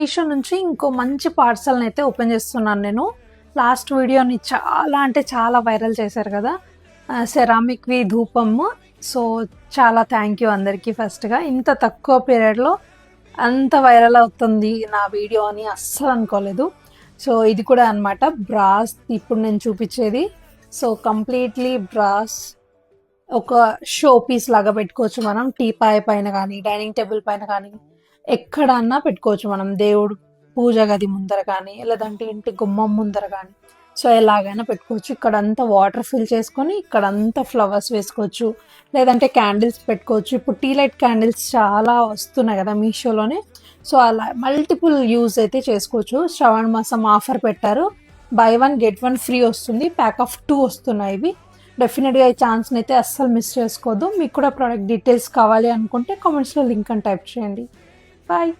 మీషో నుంచి ఇంకో మంచి పార్సల్ని అయితే ఓపెన్ చేస్తున్నాను నేను. లాస్ట్ వీడియోని చాలా అంటే చాలా వైరల్ చేశారు కదా, సెరామిక్వి ధూపము. సో చాలా థ్యాంక్ యూ అందరికీ. ఫస్ట్గా ఇంత తక్కువ పీరియడ్లో అంత వైరల్ అవుతుంది నా వీడియో అని అస్సలు అనుకోలేదు. సో ఇది కూడా అనమాట బ్రాస్ ఇప్పుడు నేను చూపించేది. సో కంప్లీట్లీ బ్రాస్, ఒక షో పీస్ లాగా పెట్టుకోవచ్చు మనం. టీపాయ్ పైన కానీ, డైనింగ్ టేబుల్ పైన కానీ, ఎక్కడన్నా పెట్టుకోవచ్చు మనం. దేవుడు పూజ గది ముందర కానీ, లేదంటే ఇంటి గుమ్మం ముందర కానీ, సో ఎలాగైనా పెట్టుకోవచ్చు. ఇక్కడంతా వాటర్ ఫిల్ చేసుకొని ఇక్కడంతా ఫ్లవర్స్ వేసుకోవచ్చు, లేదంటే క్యాండిల్స్ పెట్టుకోవచ్చు. ఇప్పుడు టీ లైట్ క్యాండిల్స్ చాలా వస్తున్నాయి కదా మీషోలోనే. సో అలా మల్టిపుల్ యూజ్ అయితే చేసుకోవచ్చు. శ్రావణ మాసం ఆఫర్ పెట్టారు, బై 1 get 1 ఫ్రీ వస్తుంది. ప్యాక్ ఆఫ్ 2 వస్తున్నాయి ఇవి. డెఫినెట్గా ఈ ఛాన్స్ని అయితే అస్సలు మిస్ చేసుకోవద్దు. మీకు కూడా ప్రోడక్ట్ డీటెయిల్స్ కావాలి అనుకుంటే కామెంట్స్లో లింక్ అని టైప్ చేయండి. బాయ్.